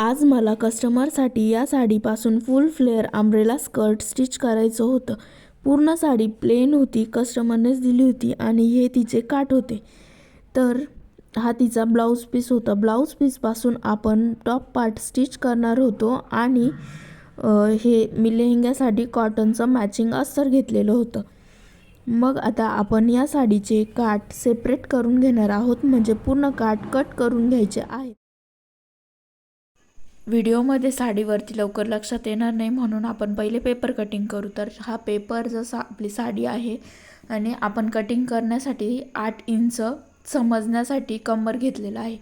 आज मला कस्टमरसाठी या साडीपासून full flare umbrella skirt stitch करायचं होतं। पूर्ण साडी प्लेन होती, कस्टमरनेच दिली होती आणि हे तिचे काठ होते। तर हा तिचा ब्लाऊज पीस होता। ब्लाऊज पीसपासून आपण टॉप पार्ट स्टिच करणार होतो आणि हे मी लेहंग्यासाठी कॉटनचं मॅचिंग अस्तर घेतलेलं होतं। मग आता आपण या साडीचे काठ सेपरेट करून घेणार आहोत, म्हणजे पूर्ण काठ कट करून घ्यायचे आहेत। व्हिडिओमध्ये साडीवरती लवकर लक्षात येणार नाही, म्हणून आपण पहिले पेपर कटिंग करू। तर हा पेपर जसा आपली साडी आहे आणि आपण कटिंग करण्यासाठी 8 इंच समजण्यासाठी कंबर घेतलेला आहे।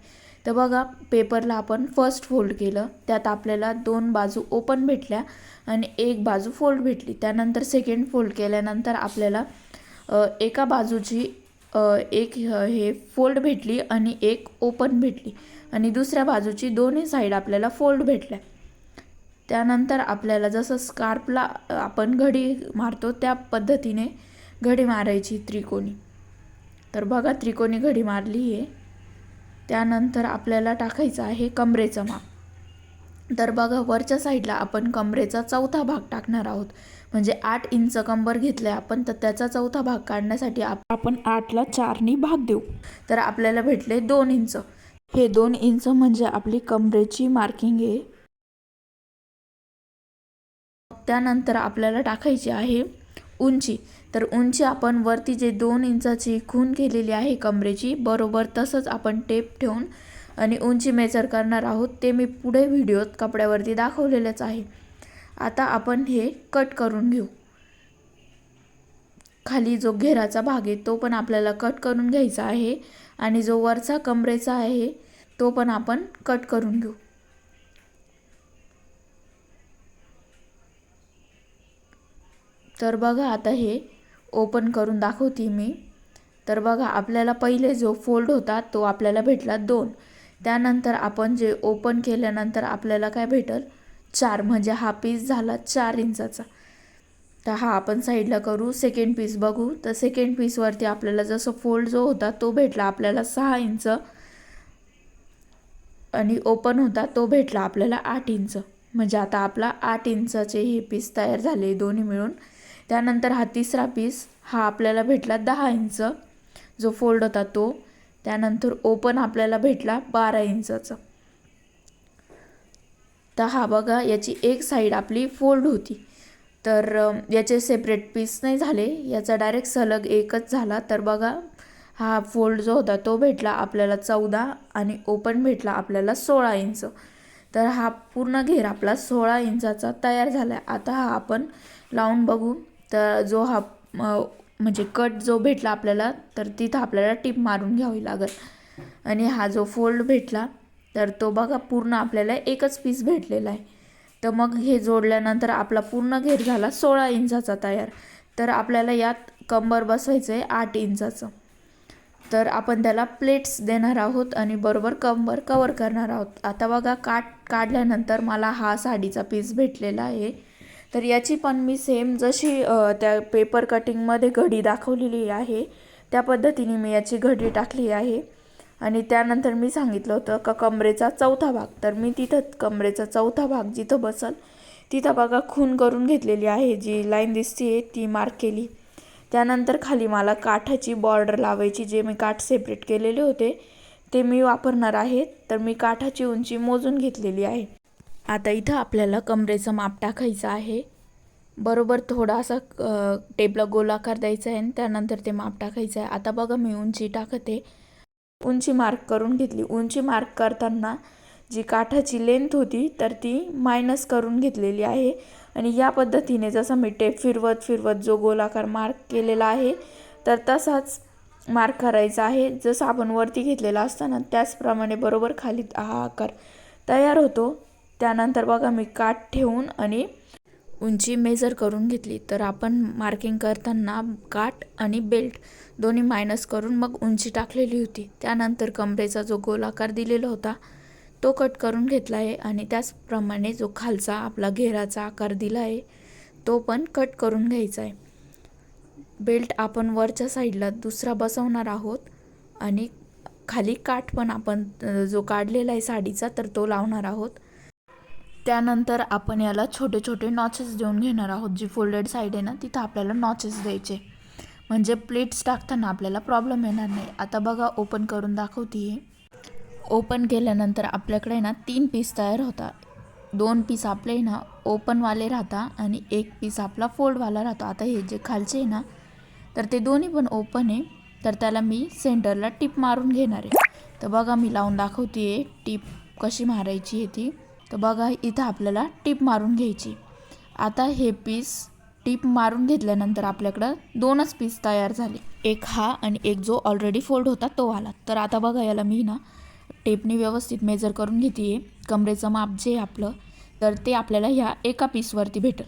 तर बघा, पेपरला आपण फर्स्ट फोल्ड केलं, त्यात आपल्याला 2 बाजू ओपन भेटल्या आणि एक बाजू फोल्ड भेटली। त्यानंतर सेकंड फोल्ड केल्यानंतर आपल्याला एका बाजूची एक हे फोल्ड भेटली आणि एक ओपन भेटली आणि दुसऱ्या बाजूची दोन्ही साइड आपल्याला फोल्ड भेटल्या। त्यानंतर आपल्याला जसं स्कार्फला आपण घडी मारतो त्या पद्धतीने घडी मारायची त्रिकोणी। तर बघा, त्रिकोणी घडी मारली आहे। त्यानंतर आपल्याला टाकायचं आहे कमरेचं माप। तर बघा, वरच्या साईडला आपण कमरेचा चौथा भाग टाकणार आहोत, म्हणजे 8 इंच कंबर घेतले आपण, तर त्याचा चौथा भाग काढण्यासाठी आपण 8ला 4नी भाग देऊ। तर आपल्याला भेटले 2 इंच। हे 2 इंच म्हणजे आपली कमरेची मार्किंग आहे। त्यानंतर आपल्याला टाकायची आहे उंची। तर उंची आपण वरती जे 2 इंचाची खूण केलेली आहे कमरेची, बरोबर तसंच आपण टेप ठेवून आणि उंची मेजर करणार आहोत। ते मी पुढे व्हिडिओत कपड्यावरती दाखवलेलेच आहे। आता आपण हे कट करून घेऊ। खाली जो घेराचा भाग आहे तो पण आपल्याला कट करून घ्यायचा आहे आणि जो वरचा कमरेचा आहे तो पण आपण कट करून घेऊ। तर बघा, आता हे ओपन करून दाखवते मी। तर बघा, आपल्याला पहिले जो फोल्ड होता तो आपल्याला भेटला 2। त्यानंतर आपण जे ओपन केल्यानंतर आपल्याला काय भेटल 4, म्हणजे हा पीस झाला 4 इंचाचा। तर हा आपण साईडला करू। सेकंड पीस बघू। तर सेकंड पीसवरती आपल्याला जसं फोल्ड जो होता तो भेटला आपल्याला 6 इंच आणि ओपन होता तो भेटला आपल्याला 8 इंच, म्हणजे आता आपला 8 इंचाचे हे पीस तयार झाले दोन्ही मिळून। त्यानंतर हा तिसरा पीस हा आपल्याला भेटला 10 इंच, जो फोल्ड होता तो। त्यानंतर ओपन आपल्याला भेटला 12 इंचाचा। तर हा बघा, याची एक साईड आपली फोल्ड होती, तर याचे सेपरेट पीस नाही झाले, याचा डायरेक्ट सलग एकच झाला। तर बघा, हा फोल्ड जो होता तो भेटला आपल्याला 14 आणि ओपन भेटला आपल्याला 16 इंच। तर हा पूर्ण घेर आपला 16 इंचाचा तयार झाला आहे। आता हा आपण लावून बघू। तर जो हा म्हणजे कट जो भेटला आपल्याला, तर तिथं आपल्याला टिप मारून घ्यावी लागेल। आणि हा जो फोल्ड भेटला तर तो बघा पूर्ण आपल्याला एकच पीस भेटलेला आहे। तर मग हे जोडल्यानंतर आपला पूर्ण घेर झाला 16 इंचाचा तयार। तर आपल्याला यात कंबर बसवायचं आहे 8 इंचाचं। तर आपण त्याला प्लेट्स देणार आहोत आणि बरोबर कंबर कवर करणार आहोत। आता बघा, काठ काढल्यानंतर मला हा साडीचा पीस भेटलेला आहे। तर याची पण मी सेम जशी त्या पेपर कटिंगमध्ये घडी दाखवलेली आहे त्या पद्धतीने मी याची घडी टाकली आहे। आणि त्यानंतर मी सांगितलं होतं का कमरेचा चौथा भाग, तर मी तिथं कमरेचा चौथा भाग जिथं बसल तिथं बघा खून करून घेतलेली आहे। जी लाईन दिसते ती मार्क केली। त्यानंतर खाली मला काठाची बॉर्डर लावायची, जे मी काठ सेपरेट केलेले होते ते मी वापरणार आहे। तर मी काठाची उंची मोजून घेतलेली आहे। आता इथं आपल्याला कमरेचं माप टाकायचं आहे। बरोबर थोडासा टेपला गोलाकार द्यायचा आहे आणि त्यानंतर ते माप टाकायचं आहे। आता बघा, मी उंची टाकते। उंची मार्क करून घेतली। उंची मार्क करताना जी काठाची लेंथ होती तर ती मायनस करून घेतलेली आहे आणि या पद्धतीने जसं मी टेप फिरवत फिरवत जो गोलाकार मार्क केलेला आहे तर तसाच मार्क करायचा आहे। जसं आपण वरती घेतलेला असताना त्याचप्रमाणे बरोबर खाली हा आकार तयार होतो। त्यानंतर बघा, मी काठ ठेवून आणि उंची मेजर करून घेतली। तर आपण मार्किंग करताना काठ आणि बेल्ट दोन्ही मायनस करून मग उंची टाकलेली होती। त्यानंतर कमरेचा जो गोलाकार दिलेला होता तो कट करून घेतला आहे आणि त्याचप्रमाणे जो खालचा आपला घेराचा आकार दिला आहे तो पण कट करून घ्यायचा आहे। बेल्ट आपण वरच्या साईडला दुसरा बसवणार आहोत आणि खाली काठ पण आपण जो काढलेला आहे साडीचा तर तो लावणार आहोत। त्यानंतर आपण याला छोटे छोटे नॉचेस देऊन घेणार आहोत. जी फोल्डेड साईड आहे ना तिथं आपल्याला नॉचेस द्यायचे, म्हणजे प्लेट्स टाकताना आपल्याला प्रॉब्लेम येणार नाही. आता बघा ओपन करून दाखवते. ओपन केल्यानंतर आपल्याकडे ना 3 पीस तयार होतात. 2 पीस आपले ना ओपनवाले राहता आणि 1 पीस आपला फोल्डवाला राहतो. आता हे जे खालचे आहे ना तर ते दोन्ही पण ओपन आहे, तर त्याला मी सेंटरला टिप मारून घेणार आहे. तर बघा मी लावून दाखवते आहे टिप कशी मारायची आहे ती. तर बघा इथं आपल्याला टिप मारून घ्यायची. आता हे पीस टिप मारून घेतल्यानंतर आपल्याकडं 2च पीस तयार झाले, एक हा आणि एक जो ऑलरेडी फोल्ड होता तो वाला. तर आता बघा याला मी ना टेपनी व्यवस्थित मेजर करून घेते आहे. कमरेचं माप जे आपलं तर ते आपल्याला ह्या एका पीसवरती भेटेल.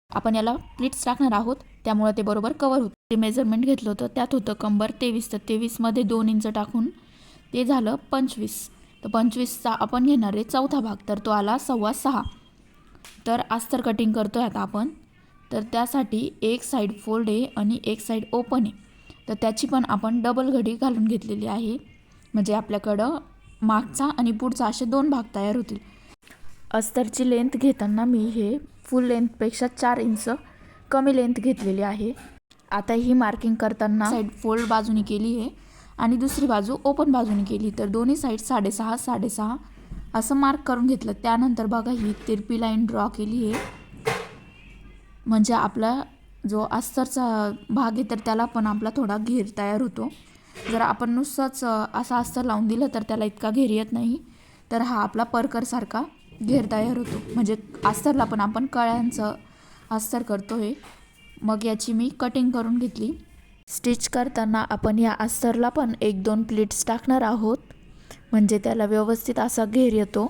आपण याला प्लीट्स टाकणार आहोत त्यामुळे ते बरोबर कवर होतं. ते मेजरमेंट घेतलं होतं त्यात होतं कंबर 23, तर 23मध्ये 2 इंच टाकून ते झालं 25. तर 25चा आपण घेणार आहे चौथा भाग, तर तो आला 6.25. तर अस्तर कटिंग करतो आहे आता आपण. तर त्यासाठी एक साईड फोल्ड आहे आणि एक साईड ओपन आहे, तर त्याची पण आपण डबल घडी घालून घेतलेली आहे, म्हणजे आपल्याकडं मागचा आणि पुढचा असे 2 भाग तयार होतील. अस्तरची लेंथ घेताना मी हे फुल लेंथपेक्षा 4 इंच कमी लेंथ घेतलेली आहे. आता ही मार्किंग करताना साईड फोल्ड बाजूने केली आहे आणि दुसरी बाजू ओपन बाजूने केली, तर दोन्ही साईड 6.5 6.5 असं मार्क करून घेतलं. त्यानंतर बघा ही तिरपी लाईन ड्रॉ केली आहे, म्हणजे आपला जो अस्तरचा भाग आहे तर त्याला पण आपला थोडा घेर तयार होतो. जर आपण नुसतंच असा अस्तर लावून दिलं तर त्याला इतका घेर येत नाही, तर हा आपला परकरसारखा घेर तयार होतो. म्हणजे अस्तरला पण आपण कळ्यांचं अस्तर करतो आहे. मग याची मी कटिंग करून घेतली. स्टिच करताना आपण या अस्तरला पण 1-2 प्लीट्स टाकणार आहोत, म्हणजे त्याला व्यवस्थित असा घेर येतो.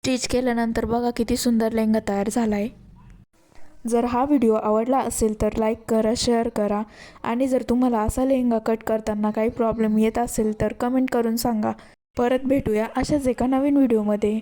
स्टिच केल्यानंतर बघा किती सुंदर लेंगा तयार झाला आहे. जर हा व्हिडिओ आवडला असेल तर लाईक करा, शेअर करा आणि जर तुम्हाला असा लेहंगा कट करताना काही प्रॉब्लेम येत असेल तर कमेंट करून सांगा. परत भेटूया अशाच एका नवीन व्हिडिओमध्ये.